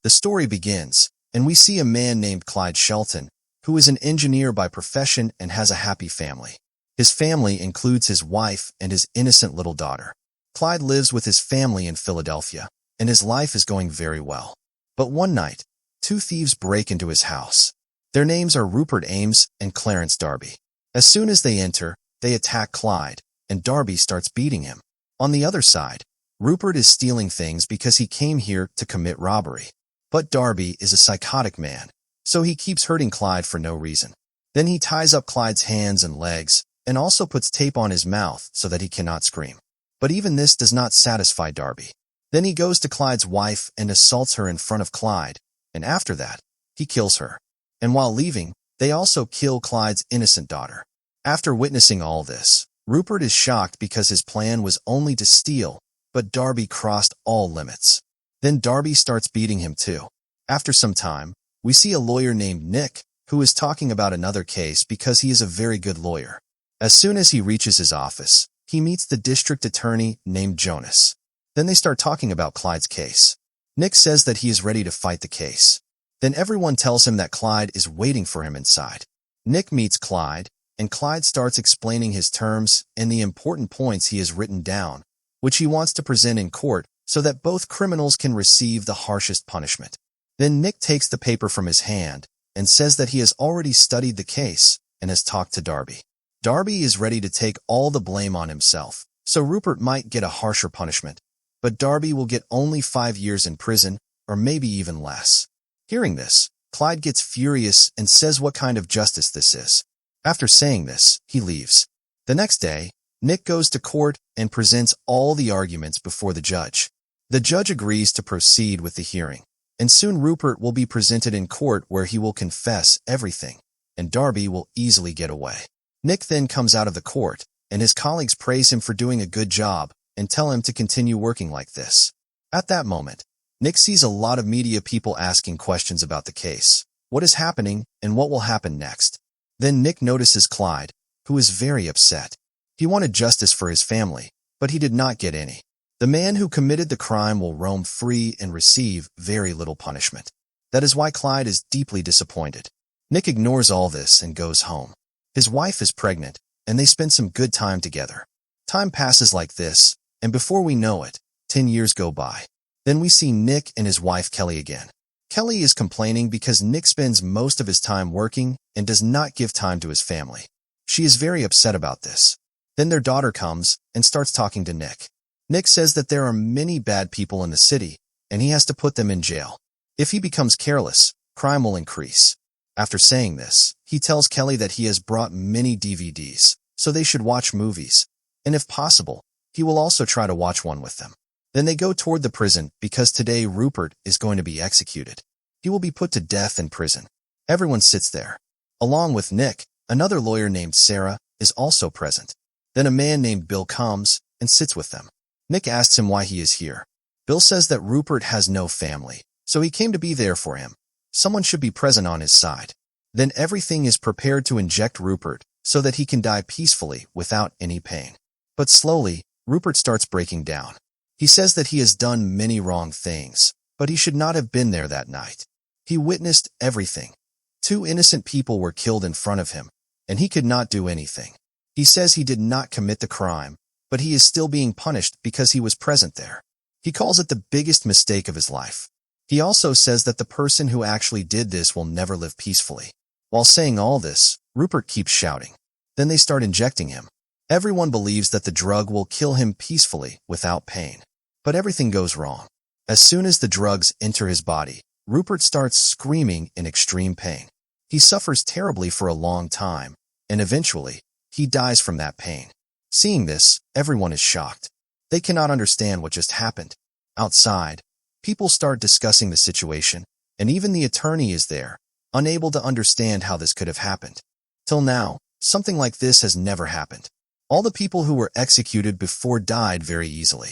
The story begins, and we see a man named Clyde Shelton, who is an engineer by profession and has a happy family. His family includes his wife and his innocent little daughter. Clyde lives with his family in Philadelphia, and his life is going very well. But one night, two thieves break into his house. Their names are Rupert Ames and Clarence Darby. As soon as they enter, they attack Clyde, and Darby starts beating him. On the other side, Rupert is stealing things because he came here to commit robbery. But Darby is a psychotic man, so he keeps hurting Clyde for no reason. Then he ties up Clyde's hands and legs, and also puts tape on his mouth so that he cannot scream. But even this does not satisfy Darby. Then he goes to Clyde's wife and assaults her in front of Clyde, and after that, he kills her. And while leaving, they also kill Clyde's innocent daughter. After witnessing all this, Rupert is shocked because his plan was only to steal, but Darby crossed all limits. Then Darby starts beating him too. After some time, we see a lawyer named Nick, who is talking about another case because he is a very good lawyer. As soon as he reaches his office, he meets the district attorney named Jonas. Then they start talking about Clyde's case. Nick says that he is ready to fight the case. Then everyone tells him that Clyde is waiting for him inside. Nick meets Clyde, and Clyde starts explaining his terms and the important points he has written down, which he wants to present in court so that both criminals can receive the harshest punishment. Then Nick takes the paper from his hand and says that he has already studied the case and has talked to Darby. Darby is ready to take all the blame on himself, so Rupert might get a harsher punishment, but Darby will get only 5 years in prison, or maybe even less. Hearing this, Clyde gets furious and says what kind of justice this is. After saying this, he leaves. The next day, Nick goes to court and presents all the arguments before the judge. The judge agrees to proceed with the hearing, and soon Rupert will be presented in court where he will confess everything, and Darby will easily get away. Nick then comes out of the court, and his colleagues praise him for doing a good job and tell him to continue working like this. At that moment, Nick sees a lot of media people asking questions about the case, what is happening, and what will happen next. Then Nick notices Clyde, who is very upset. He wanted justice for his family, but he did not get any. The man who committed the crime will roam free and receive very little punishment. That is why Clyde is deeply disappointed. Nick ignores all this and goes home. His wife is pregnant, and they spend some good time together. Time passes like this, and before we know it, 10 years go by. Then we see Nick and his wife Kelly again. Kelly is complaining because Nick spends most of his time working and does not give time to his family. She is very upset about this. Then their daughter comes and starts talking to Nick. Nick says that there are many bad people in the city, and he has to put them in jail. If he becomes careless, crime will increase. After saying this, he tells Kelly that he has brought many DVDs, so they should watch movies, and if possible, he will also try to watch one with them. Then they go toward the prison because today Rupert is going to be executed. He will be put to death in prison. Everyone sits there. Along with Nick, another lawyer named Sarah is also present. Then a man named Bill comes and sits with them. Nick asks him why he is here. Bill says that Rupert has no family, so he came to be there for him. Someone should be present on his side. Then everything is prepared to inject Rupert so that he can die peacefully without any pain. But slowly, Rupert starts breaking down. He says that he has done many wrong things, but he should not have been there that night. He witnessed everything. 2 innocent people were killed in front of him, and he could not do anything. He says he did not commit the crime, but he is still being punished because he was present there. He calls it the biggest mistake of his life. He also says that the person who actually did this will never live peacefully. While saying all this, Rupert keeps shouting. Then they start injecting him. Everyone believes that the drug will kill him peacefully without pain. But everything goes wrong. As soon as the drugs enter his body, Rupert starts screaming in extreme pain. He suffers terribly for a long time, and eventually, he dies from that pain. Seeing this, everyone is shocked. They cannot understand what just happened. Outside, people start discussing the situation, and even the attorney is there, unable to understand how this could have happened. Till now, something like this has never happened. All the people who were executed before died very easily.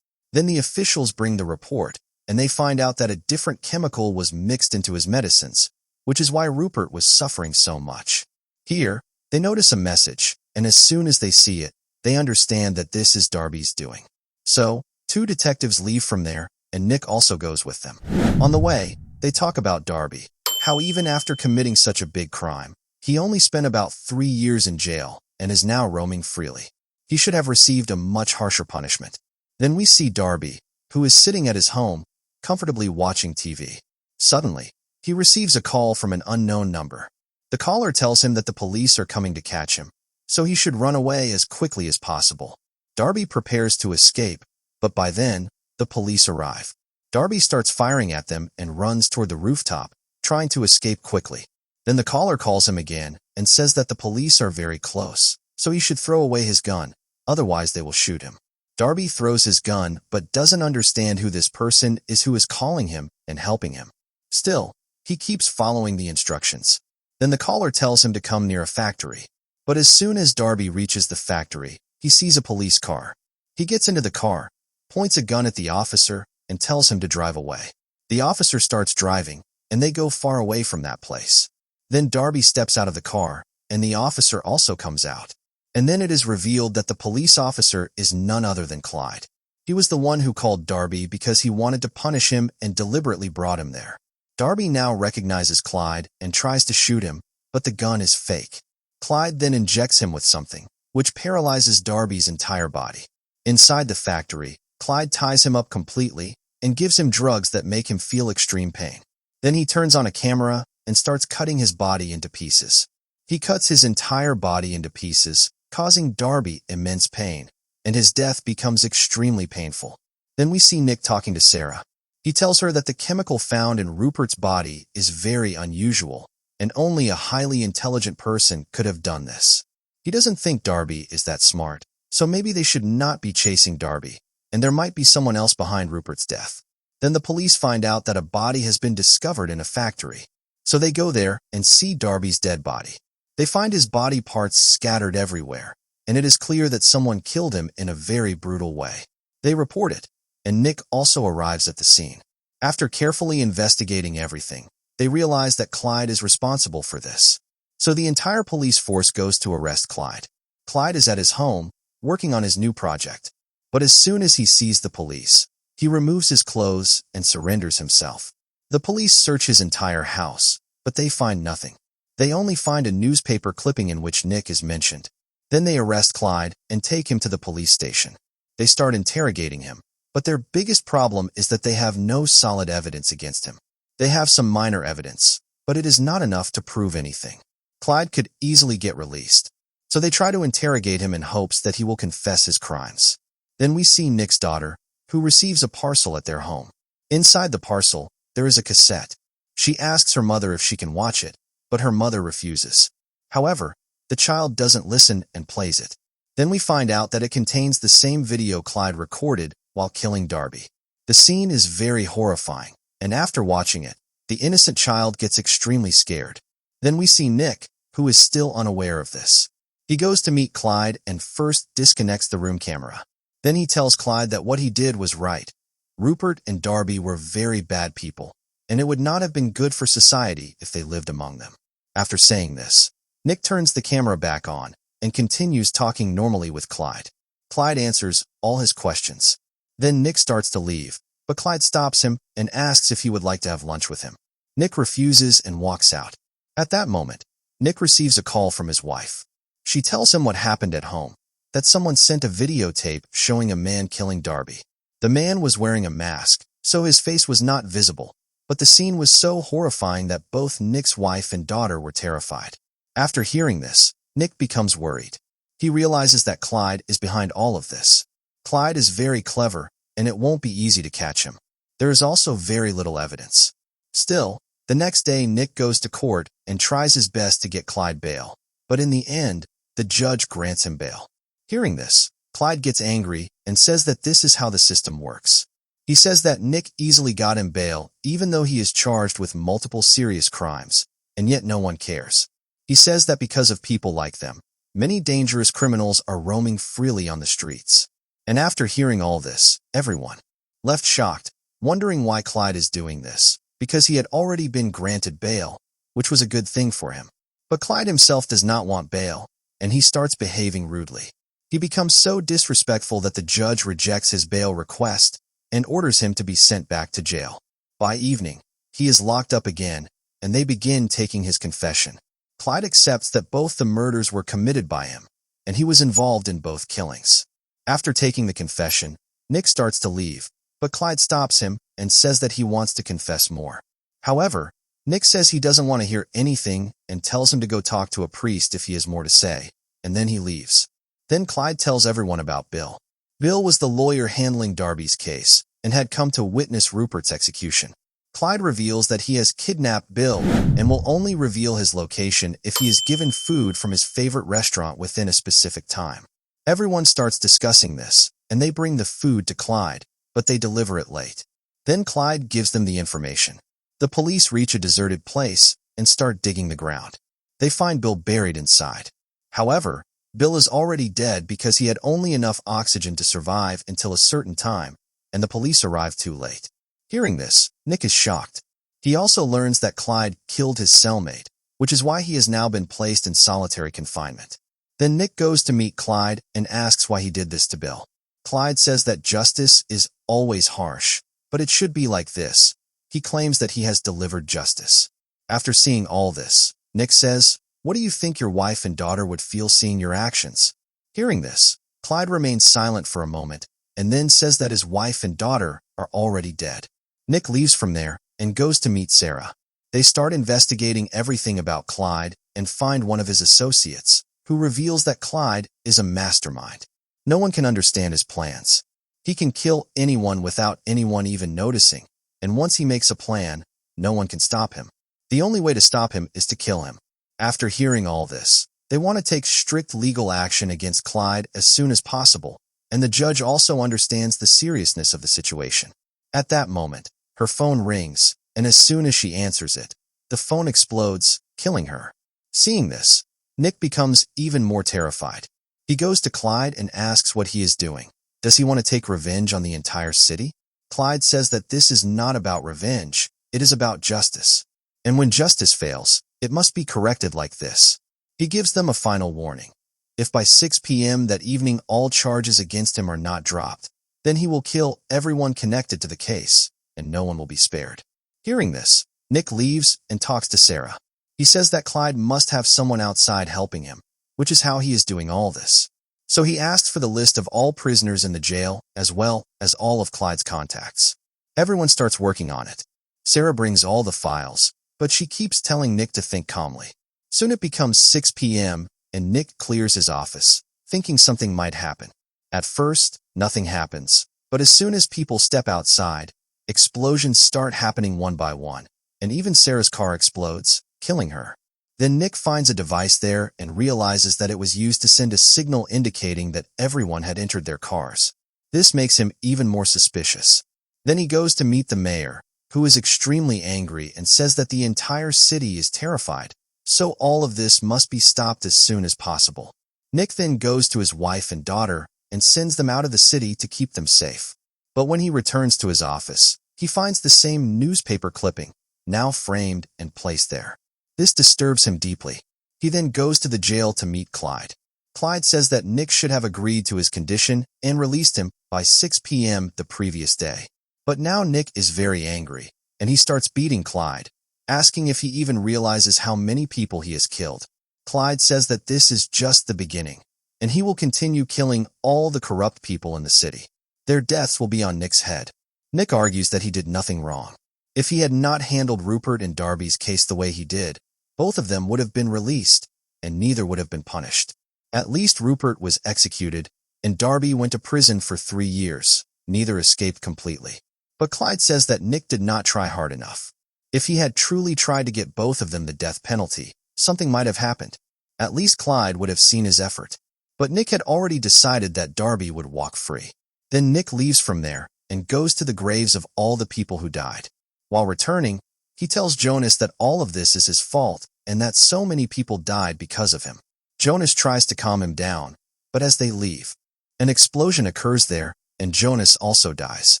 Then the officials bring the report, and they find out that a different chemical was mixed into his medicines, which is why Rupert was suffering so much. Here, they notice a message, and as soon as they see it, they understand that this is Darby's doing. So, 2 detectives leave from there, and Nick also goes with them. On the way, They talk about Darby, how even after committing such a big crime, he only spent about 3 years in jail and is now roaming freely. He should have received a much harsher punishment. Then we see Darby, who is sitting at his home, comfortably watching TV. Suddenly, he receives a call from an unknown number. The caller tells him that the police are coming to catch him, so he should run away as quickly as possible. Darby prepares to escape, but by then, the police arrive. Darby starts firing at them and runs toward the rooftop, trying to escape quickly. Then the caller calls him again and says that the police are very close, so he should throw away his gun, otherwise they will shoot him. Darby throws his gun but doesn't understand who this person is who is calling him and helping him. Still, he keeps following the instructions. Then the caller tells him to come near a factory. But as soon as Darby reaches the factory, he sees a police car. He gets into the car, points a gun at the officer, and tells him to drive away. The officer starts driving, and they go far away from that place. Then Darby steps out of the car, and the officer also comes out. And then it is revealed that the police officer is none other than Clyde. He was the one who called Darby because he wanted to punish him and deliberately brought him there. Darby now recognizes Clyde and tries to shoot him, but the gun is fake. Clyde then injects him with something, which paralyzes Darby's entire body. Inside the factory, Clyde ties him up completely and gives him drugs that make him feel extreme pain. Then he turns on a camera and starts cutting his body into pieces. He cuts his entire body into pieces, causing Darby immense pain, and his death becomes extremely painful. Then we see Nick talking to Sarah. He tells her that the chemical found in Rupert's body is very unusual, and only a highly intelligent person could have done this. He doesn't think Darby is that smart, so maybe they should not be chasing Darby, and there might be someone else behind Rupert's death. Then the police find out that a body has been discovered in a factory, so they go there and see Darby's dead body. They find his body parts scattered everywhere, and it is clear that someone killed him in a very brutal way. They report it, and Nick also arrives at the scene. After carefully investigating everything, they realize that Clyde is responsible for this. So the entire police force goes to arrest Clyde. Clyde is at his home, working on his new project. But as soon as he sees the police, he removes his clothes and surrenders himself. The police search his entire house, but they find nothing. They only find a newspaper clipping in which Nick is mentioned. Then they arrest Clyde and take him to the police station. They start interrogating him, but their biggest problem is that they have no solid evidence against him. They have some minor evidence, but it is not enough to prove anything. Clyde could easily get released, so they try to interrogate him in hopes that he will confess his crimes. Then we see Nick's daughter, who receives a parcel at their home. Inside the parcel, there is a cassette. She asks her mother if she can watch it, but her mother refuses. However, the child doesn't listen and plays it. Then we find out that it contains the same video Clyde recorded while killing Darby. The scene is very horrifying, and after watching it, the innocent child gets extremely scared. Then we see Nick, who is still unaware of this. He goes to meet Clyde and first disconnects the room camera. Then he tells Clyde that what he did was right. Rupert and Darby were very bad people, and it would not have been good for society if they lived among them. After saying this, Nick turns the camera back on and continues talking normally with Clyde. Clyde answers all his questions. Then Nick starts to leave, but Clyde stops him and asks if he would like to have lunch with him. Nick refuses and walks out. At that moment, Nick receives a call from his wife. She tells him what happened at home, that someone sent a videotape showing a man killing Darby. The man was wearing a mask, so his face was not visible, but the scene was so horrifying that both Nick's wife and daughter were terrified. After hearing this, Nick becomes worried. He realizes that Clyde is behind all of this. Clyde is very clever, and it won't be easy to catch him. There is also very little evidence. Still, the next day Nick goes to court and tries his best to get Clyde bail, but in the end, the judge grants him bail. Hearing this, Clyde gets angry and says that this is how the system works. He says that Nick easily got him bail even though he is charged with multiple serious crimes, and yet no one cares. He says that because of people like them, many dangerous criminals are roaming freely on the streets. And after hearing all this, everyone left shocked, wondering why Clyde is doing this, because he had already been granted bail, which was a good thing for him. But Clyde himself does not want bail, and he starts behaving rudely. He becomes so disrespectful that the judge rejects his bail request and orders him to be sent back to jail. By evening, He is locked up again, and they begin taking his confession. Clyde accepts that both the murders were committed by him, and he was involved in both killings. After taking the confession, Nick starts to leave, but Clyde stops him and says that he wants to confess more. However, Nick says he doesn't want to hear anything and tells him to go talk to a priest if he has more to say, and then he leaves. Then Clyde tells everyone about Bill. Bill was the lawyer handling Darby's case and had come to witness Rupert's execution. Clyde reveals that he has kidnapped Bill and will only reveal his location if he is given food from his favorite restaurant within a specific time. Everyone starts discussing this, and they bring the food to Clyde, but they deliver it late. Then Clyde gives them the information. The police reach a deserted place and start digging the ground. They find Bill buried inside. However, Bill is already dead because he had only enough oxygen to survive until a certain time, and the police arrive too late. Hearing this, Nick is shocked. He also learns that Clyde killed his cellmate, which is why he has now been placed in solitary confinement. Then Nick goes to meet Clyde and asks why he did this to Bill. Clyde says that justice is always harsh, but it should be like this. He claims that he has delivered justice. After seeing all this, Nick says, "What do you think your wife and daughter would feel seeing your actions?" Hearing this, Clyde remains silent for a moment and then says that his wife and daughter are already dead. Nick leaves from there and goes to meet Sarah. They start investigating everything about Clyde and find one of his associates, who reveals that Clyde is a mastermind. No one can understand his plans. He can kill anyone without anyone even noticing, and once he makes a plan, no one can stop him. The only way to stop him is to kill him. After hearing all this, they want to take strict legal action against Clyde as soon as possible, and the judge also understands the seriousness of the situation. At that moment, her phone rings, and as soon as she answers it, the phone explodes, killing her. Seeing this, Nick becomes even more terrified. He goes to Clyde and asks what he is doing. Does he want to take revenge on the entire city? Clyde says that this is not about revenge, it is about justice. And when justice fails, it must be corrected like this. He gives them a final warning. If by 6 p.m. that evening all charges against him are not dropped, then he will kill everyone connected to the case, and no one will be spared. Hearing this, Nick leaves and talks to Sarah. He says that Clyde must have someone outside helping him, which is how he is doing all this. So he asks for the list of all prisoners in the jail, as well as all of Clyde's contacts. Everyone starts working on it. Sarah brings all the files, but she keeps telling Nick to think calmly. Soon it becomes 6 p.m., and Nick clears his office, thinking something might happen. At first, nothing happens, but as soon as people step outside, explosions start happening one by one, and even Sarah's car explodes, killing her. Then Nick finds a device there and realizes that it was used to send a signal indicating that everyone had entered their cars. This makes him even more suspicious. Then he goes to meet the mayor, who is extremely angry and says that the entire city is terrified, so all of this must be stopped as soon as possible. Nick then goes to his wife and daughter and sends them out of the city to keep them safe. But when he returns to his office, he finds the same newspaper clipping, now framed and placed there. This disturbs him deeply. He then goes to the jail to meet Clyde. Clyde says that Nick should have agreed to his condition and released him by 6 p.m. the previous day. But now Nick is very angry, and he starts beating Clyde, asking if he even realizes how many people he has killed. Clyde says that this is just the beginning, and he will continue killing all the corrupt people in the city. Their deaths will be on Nick's head. Nick argues that he did nothing wrong. If he had not handled Rupert and Darby's case the way he did, both of them would have been released, and neither would have been punished. At least Rupert was executed, and Darby went to prison for 3 years. Neither escaped completely. But Clyde says that Nick did not try hard enough. If he had truly tried to get both of them the death penalty, something might have happened. At least Clyde would have seen his effort. But Nick had already decided that Darby would walk free. Then Nick leaves from there and goes to the graves of all the people who died. While returning, he tells Jonas that all of this is his fault and that so many people died because of him. Jonas tries to calm him down, but as they leave, an explosion occurs there and Jonas also dies.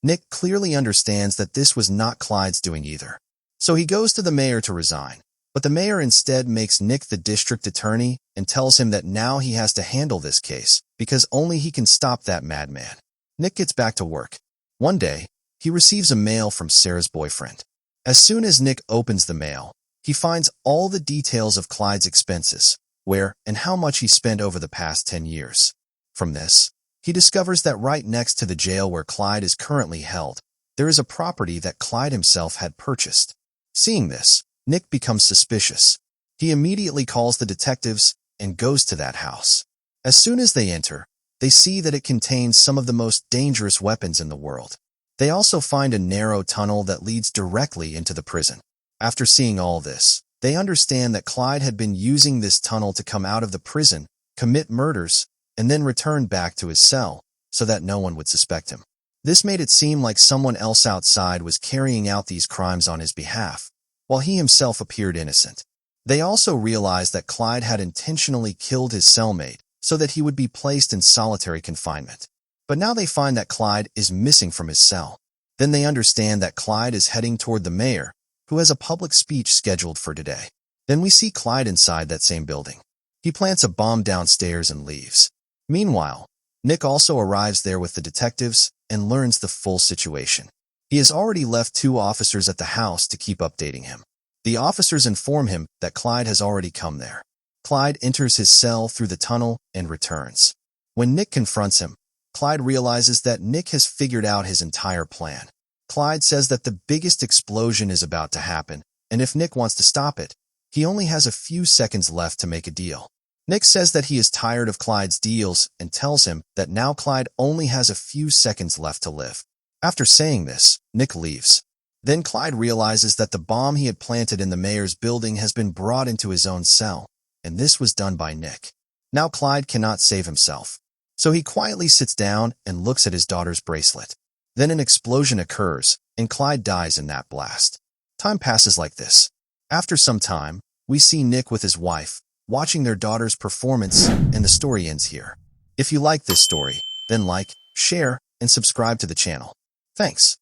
Nick clearly understands that this was not Clyde's doing either. So he goes to the mayor to resign, but the mayor instead makes Nick the district attorney and tells him that now he has to handle this case because only he can stop that madman. Nick gets back to work. One day, he receives a mail from Sarah's boyfriend. As soon as Nick opens the mail, he finds all the details of Clyde's expenses, where and how much he spent over the past 10 years. From this, he discovers that right next to the jail where Clyde is currently held, there is a property that Clyde himself had purchased. Seeing this, Nick becomes suspicious. He immediately calls the detectives and goes to that house. As soon as they enter, they see that it contains some of the most dangerous weapons in the world. They also find a narrow tunnel that leads directly into the prison. After seeing all this, they understand that Clyde had been using this tunnel to come out of the prison, commit murders, and then return back to his cell so that no one would suspect him. This made it seem like someone else outside was carrying out these crimes on his behalf, while he himself appeared innocent. They also realized that Clyde had intentionally killed his cellmate so that he would be placed in solitary confinement. But now they find that Clyde is missing from his cell. Then they understand that Clyde is heading toward the mayor, who has a public speech scheduled for today. Then we see Clyde inside that same building. He plants a bomb downstairs and leaves. Meanwhile, Nick also arrives there with the detectives and learns the full situation. He has already left 2 officers at the house to keep updating him. The officers inform him that Clyde has already come there. Clyde enters his cell through the tunnel and returns. When Nick confronts him, Clyde realizes that Nick has figured out his entire plan. Clyde says that the biggest explosion is about to happen, and if Nick wants to stop it, he only has a few seconds left to make a deal. Nick says that he is tired of Clyde's deals and tells him that now Clyde only has a few seconds left to live. After saying this, Nick leaves. Then Clyde realizes that the bomb he had planted in the mayor's building has been brought into his own cell, and this was done by Nick. Now Clyde cannot save himself, so he quietly sits down and looks at his daughter's bracelet. Then an explosion occurs, and Clyde dies in that blast. Time passes like this. After some time, we see Nick with his wife, watching their daughter's performance, and the story ends here. If you like this story, then like, share, and subscribe to the channel. Thanks.